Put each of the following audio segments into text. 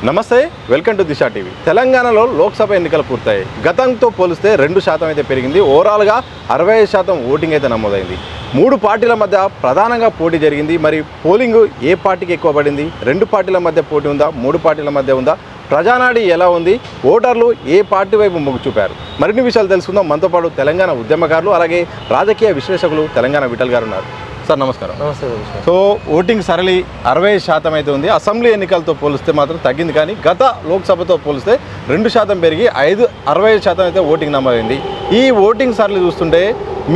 నమస్తే, welcome to Disha TV. తెలంగాణలో లోక్సభ ఎన్నికలు పూర్తయ్యాయి. గతంతో పోలిస్తే 2% అయితే పెరిగింది. ఓవరాల్గా 65% ఓటింగ్ అయితే నమోదైంది. 3 పార్టీల మధ్య ప్రధానంగా పోటీ జరిగింది. మరి పోలింగ్ ఏ పార్టీకి ఎక్కువ పడింది? 2 పార్టీల మధ్య పోటీ ఉందా? 3 పార్టీల మధ్య ఉందా? ప్రజానాడి ఎలా ఉంది? ఓటర్లు ఏ పార్టీ వైపు మొగ్గు చూపారు? మరిన్ని విషయాలు తెలుసుకుందాం. మనతో పాటు తెలంగాణ ఉద్యమకారులు అలాగే రాజకీయ విశ్లేషకులు తెలంగాణ విఠల్ గారు ఉన్నారు. సార్ నమస్కారం. నమస్తే. సో ఓటింగ్ సరళి 60% అయితే ఉంది. అసెంబ్లీ ఎన్నికలతో పోలిస్తే మాత్రం తగ్గింది, కానీ గత లోక్సభతో పోలిస్తే 2% పెరిగి 65% అయితే ఓటింగ్ నమోదైంది. ఈ ఓటింగ్ సరళి చూస్తుంటే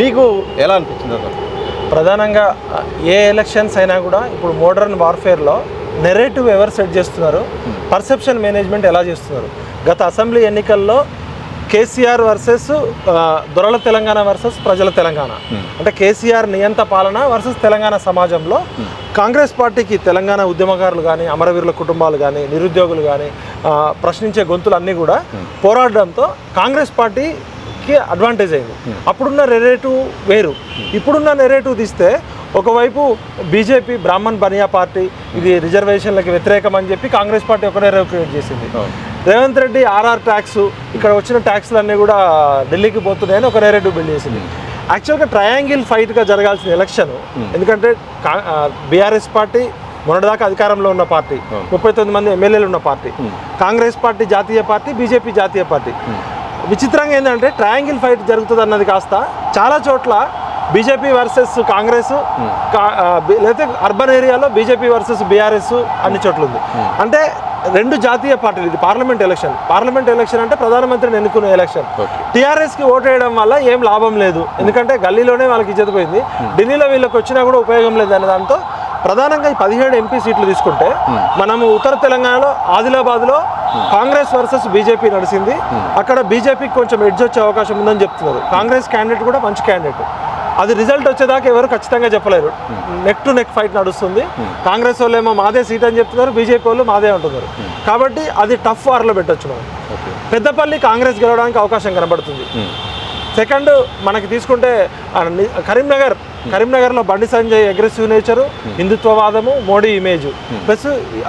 మీకు ఎలా అనిపించింది సార్? ప్రధానంగా ఏ ఎలక్షన్స్ అయినా కూడా ఇప్పుడు మోడర్న్ వార్ఫేర్లో నెరేటివ్ ఎవరు సెట్ చేస్తున్నారు, పర్సెప్షన్ మేనేజ్మెంట్ ఎలా చేస్తున్నారు. గత అసెంబ్లీ ఎన్నికల్లో కేసీఆర్ వర్సెస్ దొరల తెలంగాణ వర్సెస్ ప్రజల తెలంగాణ, అంటే కేసీఆర్ నియంత పాలన వర్సెస్ తెలంగాణ సమాజంలో కాంగ్రెస్ పార్టీకి తెలంగాణ ఉద్యమకారులు కానీ, అమరవీరుల కుటుంబాలు కానీ, నిరుద్యోగులు కానీ, ప్రశ్నించే గొంతులు అన్నీ కూడా పోరాడడంతో కాంగ్రెస్ పార్టీకి అడ్వాంటేజ్ అయింది. అప్పుడున్న నెరేటివ్ వేరు. ఇప్పుడున్న నెరేటివ్ తీస్తే ఒకవైపు బీజేపీ బ్రాహ్మణ్ బనియా పార్టీ, ఇది రిజర్వేషన్లకు వ్యతిరేకం అని చెప్పి కాంగ్రెస్ పార్టీ ఒక నెరేటివ్ క్రియేట్ చేసింది. రేవంత్ రెడ్డి ఆర్ఆర్ ట్యాక్స్, ఇక్కడ వచ్చిన ట్యాక్స్లన్నీ కూడా ఢిల్లీకి పోతున్నాయని ఒక నెరేటివ్ బిల్డ్ చేసింది. యాక్చువల్గా ట్రయాంగిల్ ఫైట్గా జరగాల్సిన ఎలక్షన్, ఎందుకంటే బీఆర్ఎస్ పార్టీ మొన్నటిదాకా అధికారంలో ఉన్న పార్టీ, 39 మంది ఎమ్మెల్యేలు ఉన్న పార్టీ, కాంగ్రెస్ పార్టీ జాతీయ పార్టీ, బీజేపీ జాతీయ పార్టీ. విచిత్రంగా ఏంటంటే ట్రయాంగిల్ ఫైట్ జరుగుతుంది అన్నది కాస్త చాలా చోట్ల బీజేపీ వర్సెస్ కాంగ్రెస్, లేకపోతే అర్బన్ ఏరియాలో బీజేపీ వర్సెస్ బీఆర్ఎస్ అన్ని చోట్ల ఉంది. అంటే 2 జాతీయ పార్టీలు. ఇది పార్లమెంట్ ఎలక్షన్ అంటే ప్రధానమంత్రిని ఎన్నుకునే ఎలక్షన్. టీఆర్ఎస్కి ఓటు వేయడం వల్ల ఏం లాభం లేదు, ఎందుకంటే గల్లీలోనే వాళ్ళకి ఇజ్జతపోయింది, ఢిల్లీలో వీళ్ళకి వచ్చినా కూడా ఉపయోగం లేదు అనే దాంతో ప్రధానంగా ఈ 17 ఎంపీ సీట్లు తీసుకుంటే మనము ఉత్తర తెలంగాణలో ఆదిలాబాద్లో కాంగ్రెస్ వర్సెస్ బీజేపీ నడిచింది. అక్కడ బీజేపీకి కొంచెం ఎడ్జ్ వచ్చే అవకాశం ఉందని చెప్తున్నారు. కాంగ్రెస్ క్యాండిడేట్ కూడా మంచి క్యాండిడేట్. అది రిజల్ట్ వచ్చేదాకా ఎవరు ఖచ్చితంగా చెప్పలేరు. నెక్ టు నెక్ ఫైట్ నడుస్తుంది. కాంగ్రెస్ వాళ్ళు ఏమో మాదే సీట్ అని చెప్తున్నారు, బీజేపీ వాళ్ళు మాదే అంటున్నారు. కాబట్టి అది టఫ్ వార్లో పెట్టచ్చు. మనం పెద్దపల్లి కాంగ్రెస్ గెలవడానికి అవకాశం కనబడుతుంది. సెకండ్ మనకి తీసుకుంటే కరీంనగర్లో బండి సంజయ్ అగ్రెసివ్ నేచరు, హిందుత్వవాదము, మోడీ ఇమేజ్, ప్లస్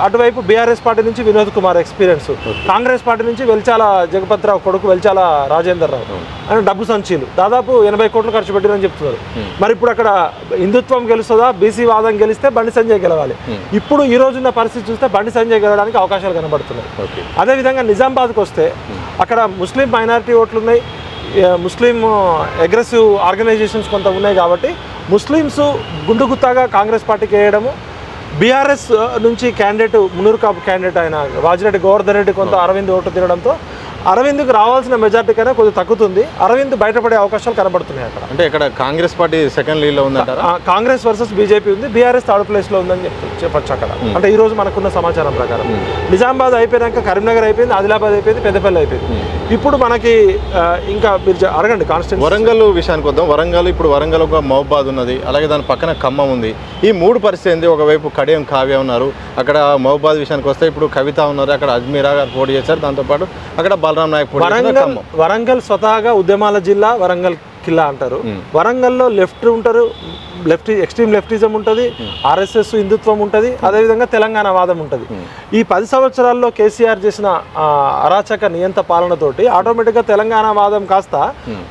అటువైపు బీఆర్ఎస్ పార్టీ నుంచి వినోద్ కుమార్ ఎక్స్పీరియన్స్, కాంగ్రెస్ పార్టీ నుంచి వెల్చాల జగపతిరావు కొడుకు వెల్చాల రాజేందర్ రావు అని డబ్బు సంచీలు దాదాపు 80 కోట్లు ఖర్చు పెట్టిరని చెప్తున్నారు. మరి ఇప్పుడు అక్కడ హిందుత్వం గెలుస్తుందా, బీసీ వాదం గెలిస్తే బండి సంజయ్ గెలవాలి. ఇప్పుడు ఈ రోజున్న పరిస్థితి చూస్తే బండి సంజయ్ గెలవడానికి అవకాశాలు కనబడుతున్నాయి. అదేవిధంగా నిజామాబాద్కి వస్తే అక్కడ ముస్లిం మైనారిటీ ఓట్లు ఉన్నాయి, ముస్లిం అగ్రెసివ్ ఆర్గనైజేషన్స్ కొంత ఉన్నాయి. కాబట్టి ముస్లిమ్స్ గుండుగుత్తాగా కాంగ్రెస్ పార్టీకి వేయడము, బీఆర్ఎస్ నుంచి క్యాండిడేట్ మునూర్ కాపు క్యాండిడేట్ ఆయన వాజిరెడ్డి గోవర్ధన్ రెడ్డి కొంత అరవింద్ ఓటు తినడంతో అరవింద్కి రావాల్సిన మెజార్టీ కన్నా కొద్దిగా తగ్గుతుంది. అరవింద్ బయటపడే అవకాశాలు కనబడుతున్నాయి అక్కడ. అంటే ఇక్కడ కాంగ్రెస్ పార్టీ సెకండ్ లీడ్లో ఉందంటారా? కాంగ్రెస్ వర్సెస్ బీజేపీ ఉంది, బీఆర్ఎస్ థర్డ్ ప్లేస్లో ఉందని చెప్పచ్చు అక్కడ. అంటే ఈ రోజు మనకున్న సమాచారం ప్రకారం నిజామాబాద్ అయిపోయాక కరీంనగర్ అయిపోయింది, ఆదిలాబాద్ అయిపోయింది, పెద్దపల్లి అయిపోయింది. ఇప్పుడు మనకి ఇంకా మీరు అడగండి కాన్స్టిట్యూన్సీ. వరంగల్ విషయానికి వద్దాం. ఇప్పుడు వరంగల్ ఒక మహబాద్ ఉన్నది, అలాగే దాని పక్కన ఖమ్మం ఉంది. ఈ 3 పరిస్థితి ఏంది? ఒకవైపు కడియం కావ్య ఉన్నారు, అక్కడ మహబాద్ విషయానికి వస్తే ఇప్పుడు కవిత ఉన్నారు, అక్కడ అజ్మీరా గారు పోటీ చేశారు, దాంతోపాటు అక్కడ వరంగల్ స్వతహాగా ఉద్యమాల జిల్లా, వరంగల్ కిల్లా అంటారు. వరంగల్లో లెఫ్ట్ ఉంటారు, ఎక్స్ట్రీమ్ లెఫ్టిజం ఉంటుంది, ఆర్ఎస్ఎస్ హిందుత్వం ఉంటుంది, అదేవిధంగా తెలంగాణ వాదం ఉంటుంది. ఈ 10 సంవత్సరాల్లో కేసీఆర్ చేసిన అరాచక నియంత పాలనతోటి ఆటోమేటిక్గా తెలంగాణ వాదం కాస్త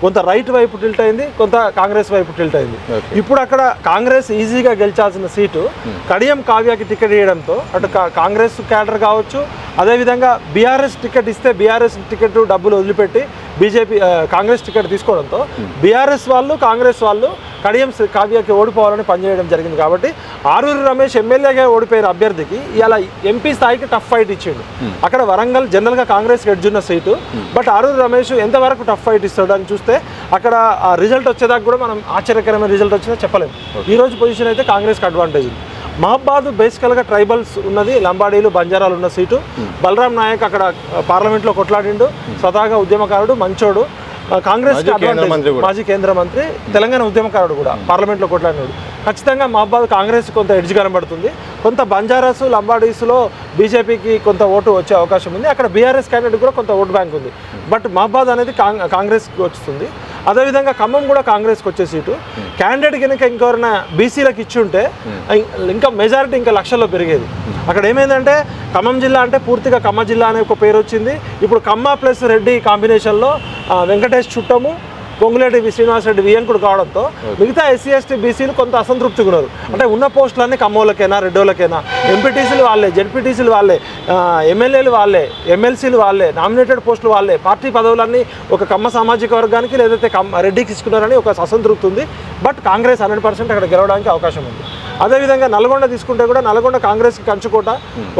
కొంత రైట్ వైపు టిల్ట్ అయింది, కొంత కాంగ్రెస్ వైపు టిల్ట్ అయింది. ఇప్పుడు అక్కడ కాంగ్రెస్ ఈజీగా గెలిచాల్సిన సీటు కడియం కావ్యకి టికెట్ ఇవ్వడంతో అటు కాంగ్రెస్ క్యాడర్ కావచ్చు, అదేవిధంగా బీఆర్ఎస్ టికెట్ ఇస్తే బీఆర్ఎస్ టికెట్ డబ్బులు వదిలిపెట్టి బీజేపీ కాంగ్రెస్ టికెట్ తీసుకోవడంతో బీఆర్ఎస్ వాళ్ళు, కాంగ్రెస్ వాళ్ళు కడియం కావ్యకి ఓడిపోవాలని పనిచేయడం జరిగింది. కాబట్టి ఆరూరి రమేష్ ఎమ్మెల్యేగా ఓడిపోయిన అభ్యర్థికి ఇలా ఎంపీ స్థాయికి టఫ్ ఫైట్ ఇచ్చిండు. అక్కడ వరంగల్ జనరల్గా కాంగ్రెస్కి ఎడ్జున్న సీటు, బట్ ఆరూరి రమేష్ ఎంతవరకు టఫ్ ఫైట్ ఇస్తాడు అని చూస్తే అక్కడ ఆ రిజల్ట్ వచ్చేదాకా కూడా మనం ఆశ్చర్యకరమైన రిజల్ట్ వచ్చినా చెప్పలేము. ఈ రోజు పొజిషన్ అయితే కాంగ్రెస్కి అడ్వాంటేజ్ ఉంది. మహబాద్ బేసికల్గా ట్రైబల్స్ ఉన్నది, లంబాడీలు బంజారాలు ఉన్న సీటు. బలరాం నాయక్ అక్కడ పార్లమెంట్లో కొట్లాడిండు, స్వతహాగా ఉద్యమకారుడు, మంచోడు. కాంగ్రెస్ మంత్రి కూడా. మాజీ కేంద్ర మంత్రి, తెలంగాణ ఉద్యమకారుడు కూడా, పార్లమెంట్లో కొట్లాడినాడు. ఖచ్చితంగా మహబాద్ కాంగ్రెస్ కొంత ఎడ్జ్ కనబడుతుంది. కొంత బంజారాస్ లంబాడీస్లో బీజేపీకి కొంత ఓటు వచ్చే అవకాశం ఉంది. అక్కడ బీఆర్ఎస్ క్యాండిడేట్ కూడా కొంత ఓటు బ్యాంక్ ఉంది. బట్ మహబాద్ అనేది కాంగ్రెస్కి వస్తుంది. అదేవిధంగా ఖమ్మం కూడా కాంగ్రెస్కి వచ్చే సీటు. క్యాండిడేట్ కనుక ఇంకెవరైనా బీసీలకు ఇచ్చి ఉంటే ఇంకా మెజారిటీ ఇంకా లక్షల్లో పెరిగేది. అక్కడ ఏమైందంటే ఖమ్మం జిల్లా అంటే పూర్తిగా ఖమ్మ జిల్లా అనే ఒక పేరు వచ్చింది. ఇప్పుడు ఖమ్మ ప్లస్ రెడ్డి కాంబినేషన్లో వెంకటేష్ చుట్టము, పొంగులేటి శ్రీనివాసరెడ్డి వియంకుడు కావడంతో మిగతా ఎస్సీ ఎస్టీ బీసీలు కొంత అసంతృప్తిగా ఉన్నారు. అంటే ఉన్న పోస్టులన్నీ ఖమ్మోళ్ళకైనా రెడ్డోళ్ళకైనా, ఎంపీటీసీలు వాళ్ళే, జెడ్పీటీసీలు వాళ్ళే, ఎమ్మెల్యేలు వాళ్ళే, ఎమ్మెల్సీలు వాళ్ళే, నామినేటెడ్ పోస్టులు వాళ్ళే, పార్టీ పదవులన్నీ ఒక కమ్మ సామాజిక వర్గానికి లేదైతే రెడ్డికి ఇచ్చుకున్నారని ఒక అసంతృప్తి ఉంది. బట్ కాంగ్రెస్ 100% అక్కడ గెలవడానికి అవకాశం ఉంది. అదేవిధంగా నల్గొండ తీసుకుంటే కూడా నల్గొండ కాంగ్రెస్కి కంచుకోట.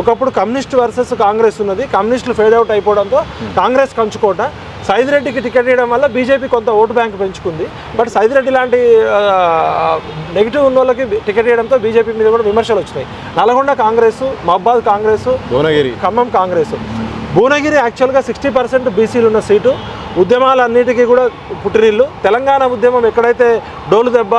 ఒకప్పుడు కమ్యూనిస్ట్ వర్సెస్ కాంగ్రెస్ ఉన్నది, కమ్యూనిస్టులు ఫేడ్ అవుట్ అయిపోవడంతో కాంగ్రెస్ కంచుకోట. సైదిరెడ్డికి టికెట్ ఇవ్వడం వల్ల బీజేపీ కొంత ఓటు బ్యాంక్ పెంచుకుంది. బట్ సైదిరెడ్డి లాంటి నెగిటివ్ ఉన్న వాళ్ళకి టికెట్ ఇవ్వడంతో బీజేపీ మీద కూడా విమర్శలు వచ్చినాయి. నల్గొండ కాంగ్రెస్, మహబాద్ కాంగ్రెస్, భువనగిరి, ఖమ్మం కాంగ్రెస్. భువనగిరి యాక్చువల్గా 60% బీసీలు ఉన్న సీటు. ఉద్యమాలన్నిటికీ కూడా పుట్టినిల్లు. తెలంగాణ ఉద్యమం ఎక్కడైతే డోలు దెబ్బ,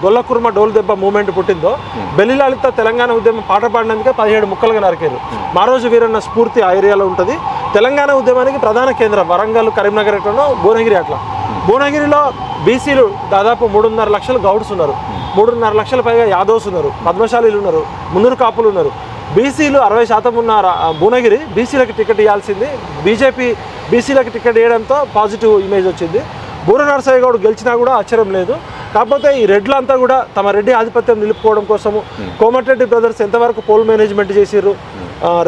గొల్లకుర్మ డోలు దెబ్బ మూమెంట్ పుట్టిందో, బెల్లిలలిత తెలంగాణ ఉద్యమం పాట పాడినందుకే 17 ముక్కలుగా నరికారు. మారోజు వీరన్న స్ఫూర్తి ఆ ఏరియాలో ఉంటుంది. తెలంగాణ ఉద్యమానికి ప్రధాన కేంద్రం వరంగల్, కరీంనగర్ ఎట్లనో భువనగిరి అట్లా. భువనగిరిలో బీసీలు దాదాపు 3.5 లక్షలు గౌడ్స్ ఉన్నారు, 3.5 లక్షల పైగా యాదవ్స్ ఉన్నారు, పద్మశాలీలు ఉన్నారు, మున్నూరు కాపులు ఉన్నారు. బీసీలు 60% ఉన్న భువనగిరి బీసీలకు టికెట్ ఇవ్వాల్సింది. బీజేపీ బీసీలకు టికెట్ ఇవ్వడంతో పాజిటివ్ ఇమేజ్ వచ్చింది. బూర నరసయ్య గౌడ్ గెలిచినా కూడా ఆశ్చర్యం లేదు. కాకపోతే ఈ రెడ్లంతా కూడా తమ రెడ్డి ఆధిపత్యం నిలుపుకోవడం కోసము కోమటిరెడ్డి బ్రదర్స్ ఎంతవరకు పోల్ మేనేజ్మెంట్ చేసిర్రు,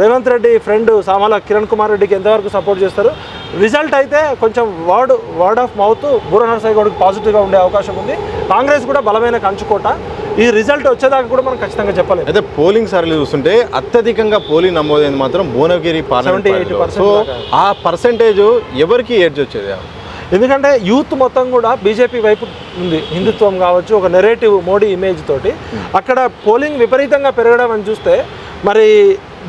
రేవంత్ రెడ్డి ఫ్రెండ్ సామాల కిరణ్ కుమార్ రెడ్డికి ఎంతవరకు సపోర్ట్ చేస్తారు. రిజల్ట్ అయితే కొంచెం వర్డ్ ఆఫ్ మౌత్ బూర నరసయ్య గౌడ్కి పాజిటివ్గా ఉండే అవకాశం ఉంది. కాంగ్రెస్ కూడా బలమైన కంచుకోట. ఈ రిజల్ట్ వచ్చేదాకా కూడా మనం ఖచ్చితంగా చెప్పలేము. అయితే పోలింగ్ సర్లు చూస్తుంటే అత్యధికంగా పోలింగ్ నమోదైంది మాత్రం భువనగిరి పార్లమెంట్. 78%. సో ఆ పర్సెంటేజ్ ఎవరికి ఎడ్జ్ వచ్చేది? ఎందుకంటే యూత్ మొత్తం కూడా బీజేపీ వైపు ఉంది. హిందుత్వం కావచ్చు, ఒక నెరేటివ్ మోడీ ఇమేజ్ తోటి అక్కడ పోలింగ్ విపరీతంగా పెరగడం అని చూస్తే మరి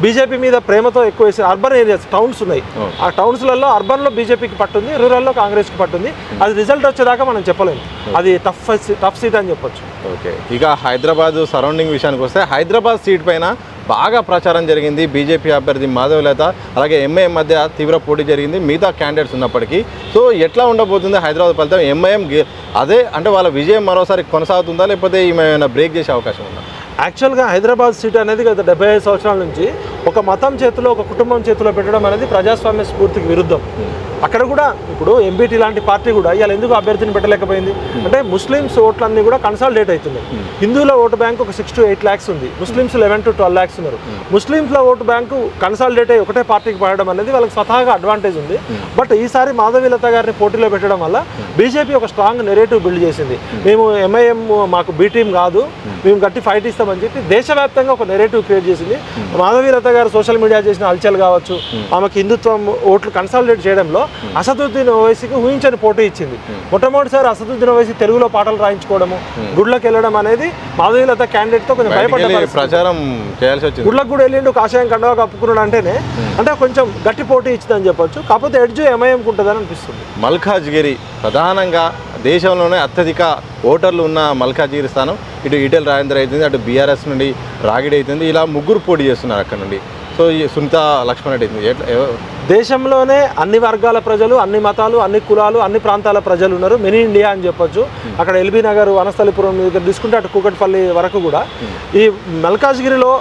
బీజేపీ మీద ప్రేమతో ఎక్కువ వేసి అర్బన్ ఏరియాస్, టౌన్స్ ఉన్నాయి. ఆ టౌన్స్లలో అర్బన్లో బీజేపీకి పట్టుంది, రూరల్లో కాంగ్రెస్కి పట్టుంది. అది రిజల్ట్ వచ్చేదాకా మనం చెప్పలేము. అది టఫ్ సీట్ అని చెప్పొచ్చు. ఓకే, ఇక హైదరాబాద్ సరౌండింగ్ విషయానికి వస్తే హైదరాబాద్ సీట్ పైన బాగా ప్రచారం జరిగింది. బీజేపీ అభ్యర్థి మాధవలత అలాగే ఎంఐఎం మధ్య తీవ్ర పోటీ జరిగింది మిగతా క్యాండిడేట్స్ ఉన్నప్పటికీ. సో ఎట్లా ఉండబోతుంది హైదరాబాద్ ఫలితం? ఎంఐఎం అదే అంటే వాళ్ళ విజయం మరోసారి కొనసాగుతుందా, లేకపోతే ఏమైనా బ్రేక్ చేసే అవకాశం ఉందా? యాక్చువల్గా హైదరాబాద్ సీట్ అనేది గత 75 సంవత్సరాల నుంచి ఒక మతం చేతిలో, ఒక కుటుంబం చేతిలో పెట్టడం అనేది ప్రజాస్వామ్య స్ఫూర్తికి విరుద్ధం. అక్కడ కూడా ఇప్పుడు ఎంబీటీ లాంటి పార్టీ కూడా ఇవాళ ఎందుకు అభ్యర్థిని పెట్టలేకపోయింది అంటే ముస్లిమ్స్ ఓట్లన్నీ కూడా కన్సాలిడేట్ అవుతున్నాయి. హిందువుల ఓటు బ్యాంక్ ఒక 6 to 8 lakhs ఉంది, ముస్లిమ్స్ 11 to 12 lakhs ఉన్నారు. ముస్లింల ఓటు బ్యాంకు కన్సాలిడేట్ అయ్యి ఒకటే పార్టీకి పడడం అనేది వాళ్ళకి స్వతహాగా అడ్వాంటేజ్ ఉంది. బట్ ఈసారి మాధవీలత గారిని పోటీలో పెట్టడం వల్ల బీజేపీ ఒక స్ట్రాంగ్ నెరేటివ్ బిల్డ్ చేసింది. మేము ఎంఐఎం మాకు బీ టీం కాదు, మేము గట్టి ఫైట్ ఇస్తామని చెప్పి దేశవ్యాప్తంగా ఒక నెరేటివ్ క్రియేట్ చేసింది. మాధవీలత గారు సోషల్ మీడియా చేసిన హల్చల్ కావచ్చు, ఆమెకు హిందుత్వం ఓట్లు కన్సాలిడేట్ చేయడంలో అసదుద్దీన్ ఓవైసీకి ఊహించని పోటీ ఇచ్చింది. మొట్టమొదటిసారి అసదుద్దీన్ ఓవైసీ తెలుగులో పాటలు రాయించుకోవడము, గుడ్లకు వెళ్ళడం అనేది మాధవీలత క్యాండిడేట్తో కొంచెం భయపడ్డ ప్రచారం చేయాల్సి వచ్చింది. గుడ్లకు కూడా వెళ్ళిండు, కాషాయం కండవా కప్పుకున్నాడు అంటేనే అంటే కొంచెం గట్టి పోటీ ఇచ్చిందని చెప్పొచ్చు. కాకపోతే ఎడ్జ్ ఎంఐఎంకి ఉంటుందని అనిపిస్తుంది. మల్కాజ్గిరి ప్రధానంగా దేశంలోనే అత్యధిక ఓటర్లు ఉన్న మల్కాజ్గిరి స్థానం. ఇటు ఈటెల రాజేందర్ అవుతుంది, అటు బీఆర్ఎస్ నుండి రాగిడి అవుతుంది. ఇలా ముగ్గురు పోటీ చేస్తున్నారు అక్కడ నుండి. సో ఈ సునీత లక్ష్మణ్ రెడ్డి అవుతుంది. దేశంలోనే అన్ని వర్గాల ప్రజలు, అన్ని మతాలు, అన్ని కులాలు, అన్ని ప్రాంతాల ప్రజలు ఉన్నారు. మినీ ఇండియా అని చెప్పొచ్చు. అక్కడ ఎల్బీ నగర్, వనస్థలిపురం దగ్గర తీసుకుంటే అటు కూకట్పల్లి వరకు కూడా ఈ మల్కాజ్గిరిలో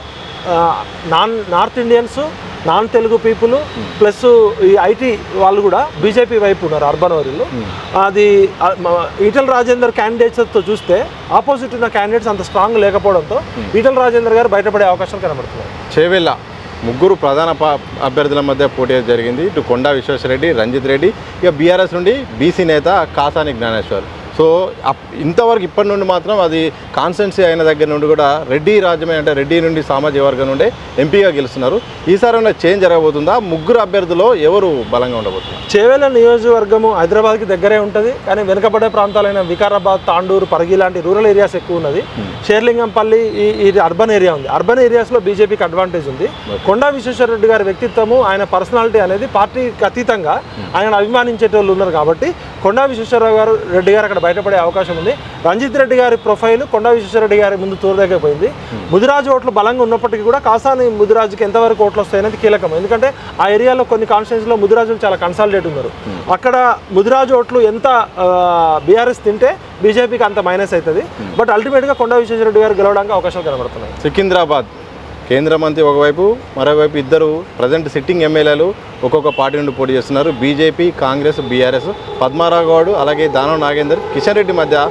north Indians, non Telugu people plus ఈ ఐటీ వాళ్ళు కూడా బీజేపీ వైపు ఉన్నారు అర్బన్ వరిలో. అది ఈటెల రాజేందర్ క్యాండిడేట్స్తో చూస్తే ఆపోజిట్ ఉన్న క్యాండిడేట్స్ అంత స్ట్రాంగ్ లేకపోవడంతో ఈటెల రాజేందర్ గారు బయటపడే అవకాశాలు కనబడుతున్నాయి. చేవెళ్ళ ముగ్గురు ప్రధాన అభ్యర్థుల మధ్య పోటీ జరిగింది. ఇటు కొండా విశ్వేశ్వరరెడ్డి, రంజిత్ రెడ్డి, ఇక బీఆర్ఎస్ నుండి బీసీ నేత కాసాని జ్ఞానేశ్వర్. సో ఇంతవరకు ఇప్పటి నుండి మాత్రం అది కాన్స్టెన్సీ అయిన దగ్గర నుండి కూడా రెడ్డి రాజ్యమే అంటే రెడ్డి నుండి సామాజిక వర్గం నుండి ఎంపీగా గెలుస్తున్నారు. ఈసారి ఏమైనా చేంజ్ జరగబోతుందా? ముగ్గురు అభ్యర్థులు ఎవరు బలంగా ఉండబోతున్నారు? చేవెళ్ళ నియోజకవర్గము హైదరాబాద్కి దగ్గరే ఉంటుంది, కానీ వెనుకబడే ప్రాంతాలైన వికారాబాద్, తాండూరు, పరిగి లాంటి రూరల్ ఏరియాస్ ఎక్కువ ఉన్నది. షేర్లింగంపల్లి ఇది అర్బన్ ఏరియా ఉంది. అర్బన్ ఏరియాస్లో బీజేపీకి అడ్వాంటేజ్ ఉంది. కొండా విశ్వేశ్వరరెడ్డి గారి వ్యక్తిత్వము, ఆయన పర్సనాలిటీ అనేది పార్టీకి అతీతంగా ఆయన అభిమానించేటోళ్ళు ఉన్నారు కాబట్టి కొండా విశ్వేశ్వరరావు రెడ్డి గారు అక్కడ బయటపడే అవకాశం ఉంది. రంజిత్ రెడ్డి గారి ప్రొఫైల్ కొండా విశ్వేశ్వరరెడ్డి గారి ముందు తూరదగ్గపోయింది. ముదిరాజు ఓట్లు బలంగా ఉన్నప్పటికీ కూడా కాసాని ముదిరాజుకి ఎంతవరకు ఓట్లు వస్తాయనేది కీలకం. ఎందుకంటే ఆ ఏరియాలో కొన్ని కాన్స్టిట్యూన్సీలో ముదిరాజులు చాలా కన్సాలిడేట్ ఉన్నారు. అక్కడ ముదిరాజు ఓట్లు ఎంత బీఆర్ఎస్ తింటే బీజేపీకి అంత మైనస్ అవుతుంది. బట్ అల్టిమేట్గా కొండా విశ్వేశ్వరరెడ్డి గారు గెలవడానికి అవకాశాలు కనబడుతున్నాయి. సికింద్రాబాద్ కేంద్ర మంత్రి ఒకవైపు, మరోవైపు ఇద్దరు ప్రజెంట్ సిట్టింగ్ ఎమ్మెల్యేలు ఒక్కొక్క పార్టీ నుండి పోటీ చేస్తున్నారు. BJP, Congress, BRS. పద్మారావు గౌడ్ అలాగే దానం నాగేందర్, కిషన్ రెడ్డి మధ్య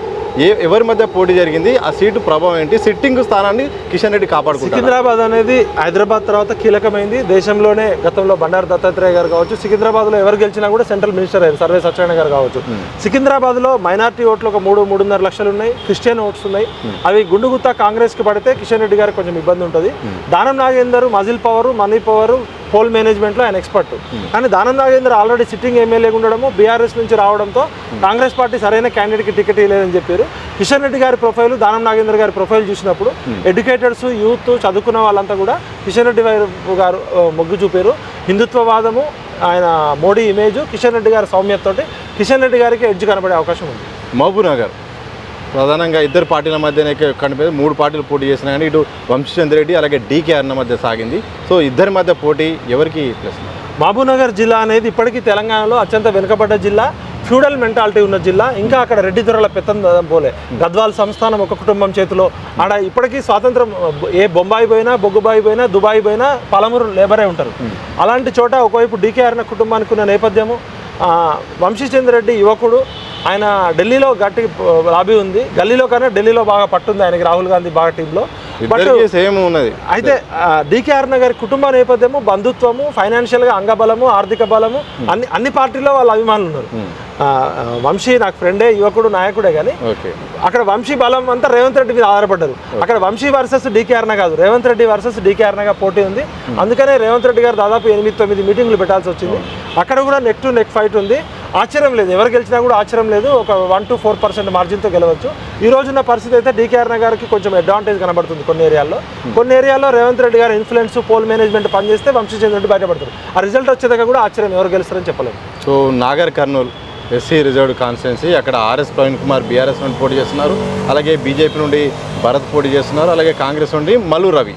ఎవరి మధ్య పోటీ జరిగింది? ఆ సీటు ప్రభావం ఏంటి? సిట్టింగ్ స్థానాన్ని కిషన్ రెడ్డి కాపాడుకుంటారు. సికింద్రాబాద్ అనేది హైదరాబాద్ తర్వాత కీలకమైంది. దేశంలోనే గతంలో బండారు దత్తాత్రేయ గారు కావచ్చు, సికింద్రాబాద్లో ఎవరు గెలిచినా కూడా సెంట్రల్ మినిస్టర్ అయ్యారు, సర్వే సత్యనారాయణ గారు కావచ్చు. సికింద్రాబాద్లో మైనార్టీ ఓట్లు ఒక 3-3.5 లక్షలు ఉన్నాయి, క్రిస్టియన్ ఓట్స్ ఉన్నాయి. అవి గుండుగుత్తా కాంగ్రెస్కి పడితే కిషన్ రెడ్డి గారికి కొంచెం ఇబ్బంది ఉంటుంది. Danam Nagender muscle power, money power, poll మేనేజ్మెంట్లో ఆయన ఎక్స్పర్ట్. కానీ దానం నాగేందర్ ఆల్రెడీ సిట్టింగ్ ఎమ్మెల్యేగా ఉండడము, బీఆర్ఎస్ నుంచి రావడంతో కాంగ్రెస్ పార్టీ సరైన క్యాండిడేట్కి టికెట్ ఇవ్వలేదని చెప్పారు. కిషన్ రెడ్డి గారి ప్రొఫైల్, దానం నాగేందర్ గారి ప్రొఫైల్ చూసినప్పుడు ఎడ్యుకేటెడ్స్, యూత్, చదువుకున్న వాళ్ళంతా కూడా కిషన్ రెడ్డి గారు మొగ్గు చూపారు. హిందుత్వవాదము, ఆయన మోడీ ఇమేజ్, కిషన్ రెడ్డి గారి సౌమ్యతతోటి కిషన్ రెడ్డి గారికి ఎడ్జ్ కనబడే అవకాశం ఉంది. మహబూబ్ నగర్ ప్రధానంగా ఇద్దరు పార్టీల మధ్యనే కనిపి 3 పార్టీలు పోటీ చేసినా కానీ ఇటు వంశీచంద్ర రెడ్డి అలాగే డీకే అన్న మధ్య సాగింది. సో ఇద్దరి మధ్య పోటీ ఎవరికి ప్లస్? మహబూబ్నగర్ జిల్లా అనేది ఇప్పటికీ తెలంగాణలో అత్యంత వెనుకబడ్డ జిల్లా, ఫ్యూడల్ మెంటాలిటీ ఉన్న జిల్లా. ఇంకా అక్కడ రెడ్డి దొరల పెత్తందం పోలే. గద్వాల్ సంస్థానం ఒక కుటుంబం చేతిలో. ఆడ ఇప్పటికీ స్వాతంత్రం, ఏ బొంబాయి పోయినా, బొగ్గుబాయి పోయినా, దుబాయ్ పోయినా పాలమూరు లేబరే ఉంటారు. అలాంటి చోట ఒకవైపు డీకే అన్న కుటుంబానికి ఉన్న నేపథ్యము, వంశీచంద్ర రెడ్డి యువకుడు, ఆయన ఢిల్లీలో గట్టి లాబీ ఉంది. గల్లీలో కన్నా ఢిల్లీలో బాగా పట్టుంది ఆయనకి, రాహుల్ గాంధీ బాగా టీంలో. సేమ్ ఉన్నది. అయితే డీకే అరుణ గారి కుటుంబ నేపథ్యము, బంధుత్వము, ఫైనాన్షియల్గా అంగబలము, ఆర్థిక బలము, అన్ని పార్టీల్లో వాళ్ళ అభిమానులు ఉన్నారు. వంశీ నాకు ఫ్రెండే, యువకుడు, నాయకుడే. కానీ అక్కడ వంశీ బలం అంతా రేవంత్ రెడ్డి మీద ఆధారపడ్డారు. అక్కడ వంశీ వర్సెస్ డీకే అరుణ కాదు, రేవంత్ రెడ్డి వర్సెస్ డీకే అరుణగా పోటీ ఉంది. అందుకనే రేవంత్ రెడ్డి గారు దాదాపు 8-9 మీటింగ్లు పెట్టాల్సి వచ్చింది. అక్కడ కూడా నెక్ టు నెక్ ఫైట్ ఉంది. ఆశ్చర్యం లేదు, ఎవరు గెలిచినా కూడా ఆశ్చర్యం లేదు. ఒక 1-4% మార్జిన్తో గెలవచ్చు. ఈ రోజున్న పరిస్థితి అయితే డీకే అరుణ గారికి కొంచెం అడ్వాంటేజ్ కనబడుతుంది కొన్ని ఏరియాల్లో. కొన్ని ఏరియాల్లో రేవంత్ రెడ్డి గారి ఇన్ఫ్లుయెన్స్, పోల్ మేనేజ్మెంట్ పనిచేస్తే వంశీచంద్ర రెడ్డి బయటపడతారు. ఆ రిజల్ట్ వచ్చేదాకా కూడా ఆశ్చర్యం, ఎవరు గెలుస్తారని చెప్పలేము. So Nagar Kurnool SC reserved constituency, అక్కడ ఆర్ఎస్ ప్రవీణ్ కుమార్ బీఆర్ఎస్ నుండి పోటీ చేస్తున్నారు, అలాగే బీజేపీ నుండి భరత్ పోటీ చేస్తున్నారు, అలాగే కాంగ్రెస్ నుండి మల్లు రవి.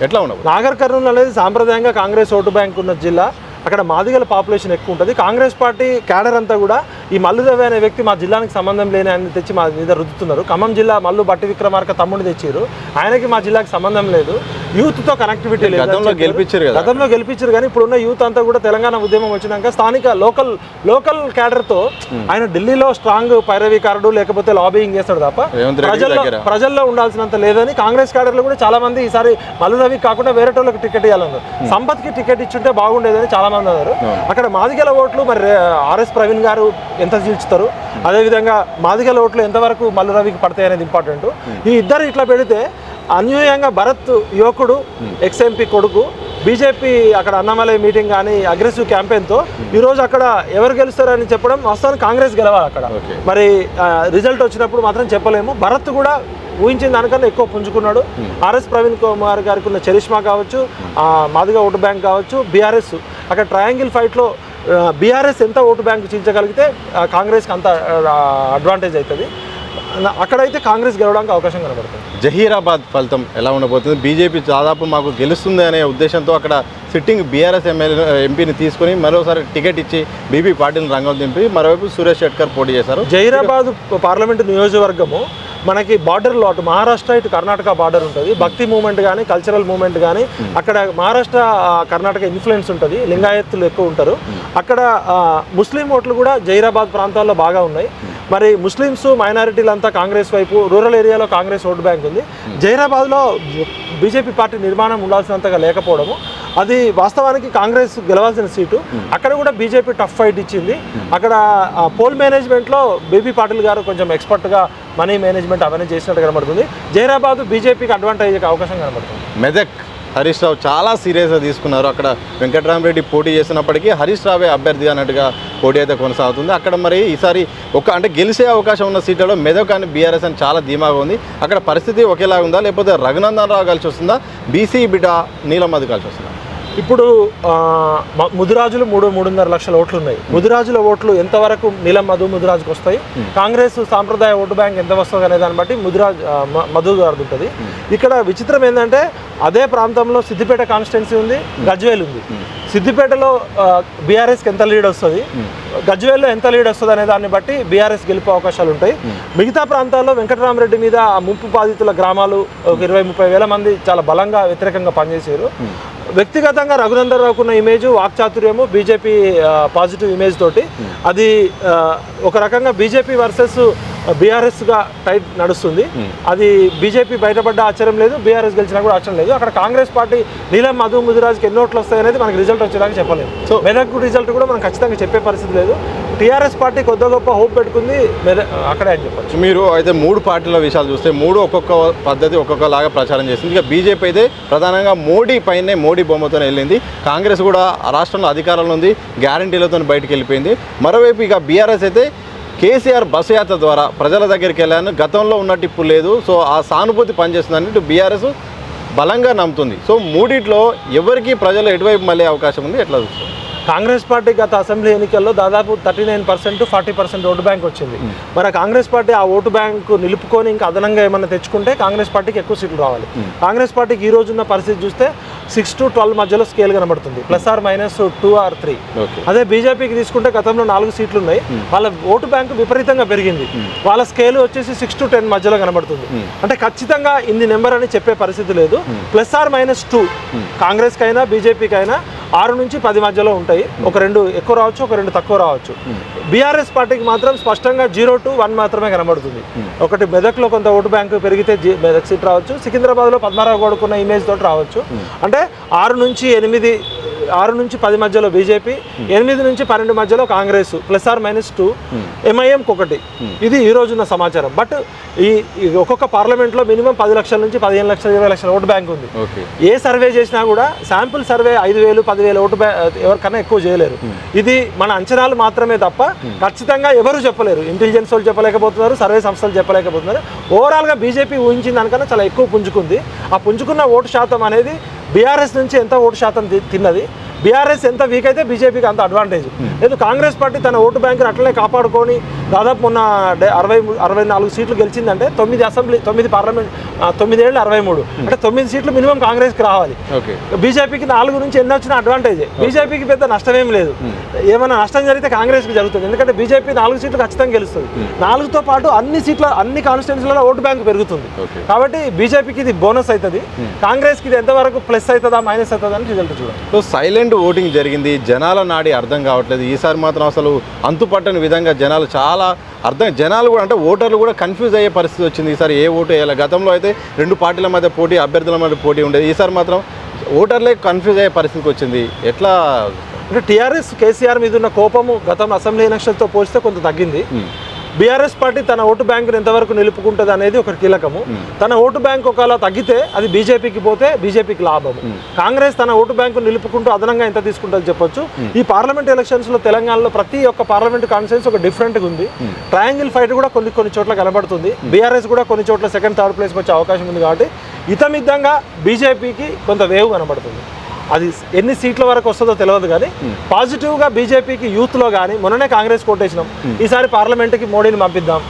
ఎట్లా ఉండవు? నాగర్ కర్నూల్ అనేది సాంప్రదాయంగా కాంగ్రెస్ ఓటు బ్యాంక్ ఉన్న జిల్లా. అక్కడ మాదిగల పాపులేషన్ ఎక్కువ ఉంటుంది. కాంగ్రెస్ పార్టీ క్యాడర్ అంతా కూడా ఈ మల్లు రవి అనే వ్యక్తి మా జిల్లానికి సంబంధం లేని ఆయన తెచ్చి మా మీద రుద్దుతున్నారు. ఖమ్మం జిల్లా మల్లు బట్టి విక్రమార్క తమ్ముడిని తెచ్చారు, ఆయనకి మా జిల్లాకి సంబంధం లేదు. యూత్తో కనెక్టివిటీ లేదు. గతంలో గెలిపించారు కానీ ఇప్పుడున్న యూత్ అంతా కూడా తెలంగాణ ఉద్యమం వచ్చినాక స్థానిక లోకల్ క్యాడర్తో ఆయన ఢిల్లీలో స్ట్రాంగ్ పైరవీకారుడు, లేకపోతే లాబింగ్ చేస్తాడు తప్ప ప్రజల్లో ఉండాల్సినంత లేదని కాంగ్రెస్ క్యాడర్లు కూడా చాలా మంది ఈసారి మల్లు రవి కాకుండా వేరే వాళ్ళకి టికెట్ ఇవ్వాలన్నారు. సంపత్కి టికెట్ ఇచ్చుంటే బాగుండేదని చాలా మంది అన్నారు. అక్కడ మాదిగల ఓట్లు మరి ఆర్ఎస్ ప్రవీణ్ గారు ఎంత చీల్చుతారు, అదేవిధంగా మాదిగల ఓట్లు ఎంతవరకు మల్లు రవికి పడతాయి అనేది ఇంపార్టెంట్. ఈ ఇద్దరు ఇట్లా పెడితే అన్యూయంగా భరత్ యువకుడు, ఎక్స్ఎంపీ కొడుకు, బీజేపీ అక్కడ అన్నమలై మీటింగ్ కానీ అగ్రెసివ్ క్యాంపెయిన్తో ఈరోజు అక్కడ ఎవరు గెలుస్తారని చెప్పడం, వాస్తవానికి కాంగ్రెస్ గెలవాలి అక్కడ. మరి రిజల్ట్ వచ్చినప్పుడు మాత్రం చెప్పలేము. భరత్ కూడా ఊహించిన దానికన్నా ఎక్కువ పుంజుకున్నాడు. ఆర్ఎస్ ప్రవీణ్ కుమార్ గారికి ఉన్న చరిష్మా కావచ్చు, మాదిగా ఓటు బ్యాంక్ కావచ్చు, బీఆర్ఎస్ అక్కడ ట్రయాంగిల్ ఫైట్లో బీఆర్ఎస్ ఎంత ఓటు బ్యాంకు చీల్చగలిగితే కాంగ్రెస్కి అంత అడ్వాంటేజ్ అవుతుంది. అక్కడైతే కాంగ్రెస్ గెలవడానికి అవకాశం కనబడుతుంది. జహీరాబాద్ ఫలితం ఎలా ఉండబోతుంది? బీజేపీ దాదాపు మాకు గెలుస్తుంది అనే ఉద్దేశంతో అక్కడ సిట్టింగ్ బీఆర్ఎస్ ఎంపీని తీసుకుని మరోసారి టికెట్ ఇచ్చి బీపీ పార్టీని రంగం దింపి మరోవైపు సురేష్ షెట్కర్ పోటీ చేశారు. జహీరాబాద్ పార్లమెంటు నియోజకవర్గము మనకి బార్డర్లో అటు మహారాష్ట్ర ఇటు కర్ణాటక బార్డర్ ఉంటుంది. భక్తి మూమెంట్ కానీ, కల్చరల్ మూమెంట్ కానీ, అక్కడ మహారాష్ట్ర కర్ణాటక ఇన్ఫ్లుయెన్స్ ఉంటుంది. లింగాయత్తులు ఎక్కువ ఉంటారు. అక్కడ ముస్లిం ఓట్లు కూడా జహీరాబాద్ ప్రాంతాల్లో బాగా ఉన్నాయి. మరి ముస్లిమ్స్ మైనారిటీలంతా కాంగ్రెస్ వైపు, రూరల్ ఏరియాలో కాంగ్రెస్ ఓటు బ్యాంక్ ఉంది. జహీరాబాద్లో బీజేపీ పార్టీ నిర్మాణం ఉండాల్సినంతగా లేకపోవడము, అది వాస్తవానికి కాంగ్రెస్ గెలవాల్సిన సీటు. అక్కడ కూడా బీజేపీ టఫ్ ఫైట్ ఇచ్చింది. అక్కడ పోల్ మేనేజ్మెంట్లో బీబీ పాటిల్ గారు కొంచెం ఎక్స్పర్ట్గా మనీ మేనేజ్మెంట్ అవన్నీ చేసినట్టు కనబడుతుంది. జైరాబాద్ బీజేపీకి అడ్వాంటేజ్ అవకాశం కనబడుతుంది. మెదక్ హరీష్ రావు చాలా సీరియస్గా తీసుకున్నారు. అక్కడ వెంకట్రామరెడ్డి పోటీ చేసినప్పటికీ హరీష్ రావే అభ్యర్థి అన్నట్టుగా పోటీ అయితే కొనసాగుతుంది. అక్కడ మరి ఈసారి అంటే గెలిచే అవకాశం ఉన్న సీట్లలో మెదక్ అని బీఆర్ఎస్ అని చాలా ధీమాగా ఉంది. అక్కడ పరిస్థితి ఒకేలాగా ఉందా, లేకపోతే రఘునందన్ రావు కలిసి వస్తుందా, బీసీ బిడ్డ నీలమధు కలిసి వస్తుందా? ఇప్పుడు ముదిరాజులు 3.5 లక్షల ఓట్లు ఉన్నాయి. ముదిరాజుల ఓట్లు ఎంతవరకు నీలం మధురాజుకు వస్తాయి, కాంగ్రెస్ సాంప్రదాయ ఓటు బ్యాంక్ ఎంత వస్తుంది అనే దాన్ని బట్టి మధు గారిది ఉంటుంది. ఇక్కడ విచిత్రం ఏంటంటే అదే ప్రాంతంలో సిద్దిపేట కాన్స్టిట్యున్సీ ఉంది, గజ్వేల్ ఉంది. సిద్దిపేటలో బీఆర్ఎస్కి ఎంత లీడ్ వస్తుంది, గజ్వేల్లో ఎంత లీడ్ వస్తుంది అనే దాన్ని బట్టి బీఆర్ఎస్ గెలిపే అవకాశాలు ఉంటాయి. మిగతా ప్రాంతాల్లో వెంకటరామరెడ్డి మీద ముంపు బాధితుల గ్రామాలు ఒక 20-30 వేల మంది చాలా బలంగా వ్యతిరేకంగా పనిచేశారు. వ్యక్తిగతంగా రఘునందన్ రావుకు ఉన్న ఇమేజ్ వాక్చాతుర్యము బీజేపీ పాజిటివ్ ఇమేజ్ తోటి అది ఒక రకంగా బీజేపీ వర్సెస్ బీఆర్ఎస్గా టైట్ నడుస్తుంది. అది బీజేపీ బయటపడ్డ ఆశ్చర్యం లేదు, బీఆర్ఎస్ గెలిచినా కూడా ఆశ్చర్యం లేదు. అక్కడ కాంగ్రెస్ పార్టీ నీలం ముదిరాజుకి ఎన్ని ఓట్లు వస్తాయి అనేది మనకి రిజల్ట్ వచ్చేదాకా చెప్పలేదు. సో మెదక్ రిజల్ట్ కూడా మనం ఖచ్చితంగా చెప్పే పరిస్థితి లేదు. టీఆర్ఎస్ పార్టీ కొద్ది గొప్ప హోప్ పెట్టుకుంది అక్కడే అని చెప్పచ్చు. మీరు అయితే 3 పార్టీల విషయాలు చూస్తే 3 ఒక్కొక్క పద్ధతి ఒక్కొక్కలాగా ప్రచారం చేసింది. ఇక బీజేపీ అయితే ప్రధానంగా మోడీ పైనే మోడీ బొమ్మతోనే వెళ్ళింది. కాంగ్రెస్ కూడా రాష్ట్రంలో అధికారంలో ఉంది, గ్యారంటీలతో బయటకు వెళ్ళిపోయింది. మరోవైపు ఇక బీఆర్ఎస్ అయితే కేసీఆర్ బస్సు యాత్ర ద్వారా ప్రజల దగ్గరికి వెళ్ళాను, గతంలో ఉన్నట్టు ఇప్పుడు లేదు, సో ఆ సానుభూతి పనిచేస్తుందని ఇటు బీఆర్ఎస్ బలంగా నమ్ముతుంది. సో మూడిట్లో ఎవరికి ప్రజలు ఎటువైపు మళ్ళీ అవకాశం ఉంది, ఎట్లా చూస్తారు? కాంగ్రెస్ పార్టీ గత అసెంబ్లీ ఎన్నికల్లో దాదాపు 39% 40% ఓటు బ్యాంక్ వచ్చింది. మరి కాంగ్రెస్ పార్టీ ఆ ఓటు బ్యాంకు నిలుపుకొని ఇంకా అదనంగా ఏమన్నా తెచ్చుకుంటే కాంగ్రెస్ పార్టీకి ఎక్కువ సీట్లు రావాలి. కాంగ్రెస్ పార్టీకి ఈ రోజున్న పరిస్థితి చూస్తే 6 to 12 మధ్యలో స్కేల్ కనబడుతుంది, ±2 or 3. అదే బీజేపీకి తీసుకుంటే గతంలో 4 సీట్లు ఉన్నాయి, వాళ్ళ ఓటు బ్యాంకు విపరీతంగా పెరిగింది. వాళ్ళ స్కేల్ వచ్చేసి 6 to 10 మధ్యలో కనబడుతుంది. అంటే ఖచ్చితంగా ఇన్ని నెంబర్ అని చెప్పే పరిస్థితి లేదు. ±2 కాంగ్రెస్కి అయినా బీజేపీకి అయినా 6 నుంచి 10 మధ్యలో ఉంటాయి. ఒక 2 ఎక్కువ రావచ్చు, ఒక 2 తక్కువ రావచ్చు. బీఆర్ఎస్ పార్టీకి మాత్రం స్పష్టంగా 0 to 1 మాత్రమే కనబడుతుంది. ఒకటి మెదక్లో కొంత ఓటు బ్యాంకు పెరిగితే మెదక్ సీట్ రావచ్చు, సికింద్రాబాద్లో పద్మారావు గౌడ్కున్న ఇమేజ్ తోటి రావచ్చు. అంటే 6 నుంచి 10 మధ్యలో బీజేపీ, 8 నుంచి 12 మధ్యలో కాంగ్రెస్, ±2 ఎంఐఎంకి 1. ఇది ఈ రోజున్న సమాచారం. బట్ ఈ ఒక్కొక్క పార్లమెంట్లో మినిమం 10 లక్షల నుంచి 15 లక్షల 20 లక్షల ఓటు బ్యాంక్ ఉంది. ఏ సర్వే చేసినా కూడా శాంపుల్ సర్వే 5,000 10,000 ఓటు ఎవరికన్నా ఎక్కువ చేయలేరు. ఇది మన అంచనాలు మాత్రమే తప్ప ఖచ్చితంగా ఎవరు చెప్పలేరు. ఇంటెలిజెన్స్ వాళ్ళు చెప్పలేకపోతున్నారు, సర్వే సంస్థలు చెప్పలేకపోతున్నారు. ఓవరాల్గా బీజేపీ ఊహించిన దానికన్నా చాలా ఎక్కువ పుంజుకుంది. ఆ పుంజుకున్న ఓటు శాతం అనేది బీఆర్ఎస్ నుంచి ఎంత ఓటు శాతం తిన్నది, బీఆర్ఎస్ ఎంత వీక్ అయితే బీజేపీకి అంత అడ్వాంటేజ్ లేదు. కాంగ్రెస్ పార్టీ తన ఓటు బ్యాంకును అట్లనే కాపాడుకొని దాదాపు మొన్న 64 సీట్లు గెలిచిందంటే 9 పార్లమెంట్ 9 ఏళ్ళు 63 అంటే 9 సీట్లు మినిమం కాంగ్రెస్కి రావాలి. బీజేపీకి 4 నుంచి ఎన్ని వచ్చిన అడ్వాంటేజే. బీజేపీకి పెద్ద నష్టమేం లేదు. ఏమైనా నష్టం జరిగితే కాంగ్రెస్కి జరుగుతుంది, ఎందుకంటే బీజేపీ 4 సీట్లు ఖచ్చితంగా గెలుస్తుంది. 4తో పాటు అన్ని కాన్స్టిట్యున్సీలలో ఓటు బ్యాంకు పెరుగుతుంది. కాబట్టి బీజేపీకి ఇది బోనస్ అవుతుంది, కాంగ్రెస్కి ఇది ఎంతవరకు ప్లస్ అవుతుందా మైనస్ అవుతుందా అని రిజల్ట్ చూడాలి. సో సైలెంట్ ఓటింగ్ జరిగింది, జనాల నాడి అర్థం కావట్లేదు. ఈసారి మాత్రం అసలు అంతుపట్టని విధంగా జనాలు కూడా అంటే ఓటర్లు కూడా కన్ఫ్యూజ్ అయ్యే పరిస్థితి వచ్చింది. ఈసారి ఏ ఓటు వేయాలి? గతంలో అయితే 2 పార్టీల మధ్య పోటీ, అభ్యర్థుల మధ్య పోటీ ఉండేది. ఈసారి మాత్రం ఓటర్లే కన్ఫ్యూజ్ అయ్యే పరిస్థితికి వచ్చింది. ఎట్లా అంటే టీఆర్ఎస్ కేసీఆర్ మీద ఉన్న కోపము గతంలో అసెంబ్లీ ఎలక్షన్తో పోలిస్తే కొంత తగ్గింది. బీఆర్ఎస్ పార్టీ తన ఓటు బ్యాంకును ఎంతవరకు నిలుపుకుంటుంది అనేది ఒక కీలకము. తన ఓటు బ్యాంకు ఒకవేళ తగ్గితే అది బీజేపీకి పోతే బీజేపీకి లాభము. కాంగ్రెస్ తన ఓటు బ్యాంకును నిలుపుకుంటూ అదనంగా ఎంత తీసుకుంటుందని చెప్పొచ్చు. ఈ పార్లమెంట్ ఎలక్షన్స్లో తెలంగాణలో ప్రతి ఒక్క పార్లమెంట్ కాన్స్టిట్యున్సీ ఒక డిఫరెంట్గా ఉంది. ట్రయాంగిల్ ఫైట్ కూడా కొన్ని చోట్ల కనబడుతుంది. బీఆర్ఎస్ కూడా కొన్ని చోట్ల 2nd, 3rd ప్లేస్కి వచ్చే అవకాశం ఉంది. కాబట్టి ఇతమిద్దంగా బీజేపీకి కొంత వేవ్ కనబడుతుంది. అది ఎన్ని సీట్ల వరకు వస్తుందో తెలియదు, కానీ పాజిటివ్గా బీజేపీకి యూత్లో కానీ మొన్ననే కాంగ్రెస్ కోటేసినాం, ఈసారి పార్లమెంట్కి మోడీని పంపిద్దాం.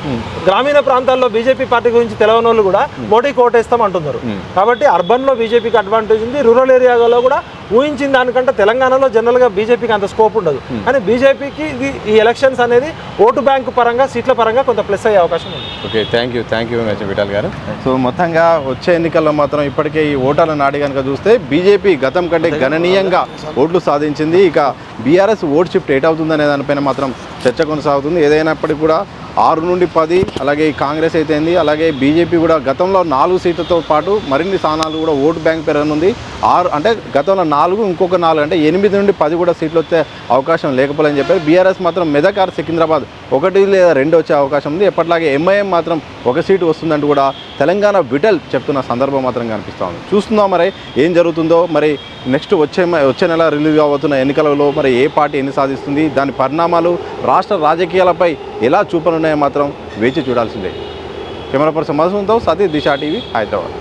గ్రామీణ ప్రాంతాల్లో బీజేపీ పార్టీ గురించి తెలియని వాళ్ళు కూడా మోడీ కోటేస్తాం అంటున్నారు. కాబట్టి అర్బన్లో బీజేపీకి అడ్వాంటేజ్ ఉంది, రూరల్ ఏరియాలో కూడా ఊహించిన దానికంటే తెలంగాణలో జనరల్గా బీజేపీకి అంత స్కోప్ ఉండదు. కానీ బీజేపీకి ఈ ఎలక్షన్స్ అనేది ఓటు బ్యాంకు పరంగా సీట్ల పరంగా కొంత ప్లస్ అయ్యే అవకాశం ఉంది. Okay, thank you very much Vithal గారు. సో మొత్తంగా వచ్చే ఎన్నికల్లో మాత్రం ఇప్పటికే ఈ ఓటర్ల నాడి కనుక చూస్తే బీజేపీ గతం కంటే గణనీయంగా ఓట్లు సాధించింది. ఇక బీఆర్ఎస్ ఓట్ షిఫ్ట్ ఏట్ అవుతుందనే దానిపైన మాత్రం చర్చ కొనసాగుతుంది. ఏదైనప్పటికీ కూడా 6 నుండి 10, అలాగే ఈ కాంగ్రెస్ అయితేంది, అలాగే బీజేపీ కూడా గతంలో 4 సీట్లతో పాటు మరిన్ని స్థానాలు కూడా ఓటు బ్యాంక్ పెరగనుంది. 6 అంటే గతంలో 4, ఇంకొక 4 అంటే 8 నుండి 10 కూడా సీట్లు వచ్చే అవకాశం లేకపోలేని చెప్పారు. బీఆర్ఎస్ మాత్రం మెదక్ ఆర్ సికింద్రాబాద్ 1 లేదా 2 వచ్చే అవకాశం ఉంది. ఎప్పటిలాగే ఎంఐఎం మాత్రం 1 సీటు వస్తుందంటూ కూడా తెలంగాణ విటల్ చెప్తున్న సందర్భం మాత్రం కనిపిస్తూ ఉంది. చూస్తుందాం మరి ఏం జరుగుతుందో. మరి నెక్స్ట్ వచ్చే నెల రిలీజ్ అవుతున్న ఎన్నికలలో మరి ఏ పార్టీ ఎన్ని సాధిస్తుంది, దాని పరిణామాలు రాష్ట్ర రాజకీయాలపై ఎలా చూపనున్నాయో మాత్రం వేచి చూడాల్సిందే. కెమెరా పర్సన్ మధుసూదన్తో సతీష్, దిశ టీవీ, హైదరాబాద్.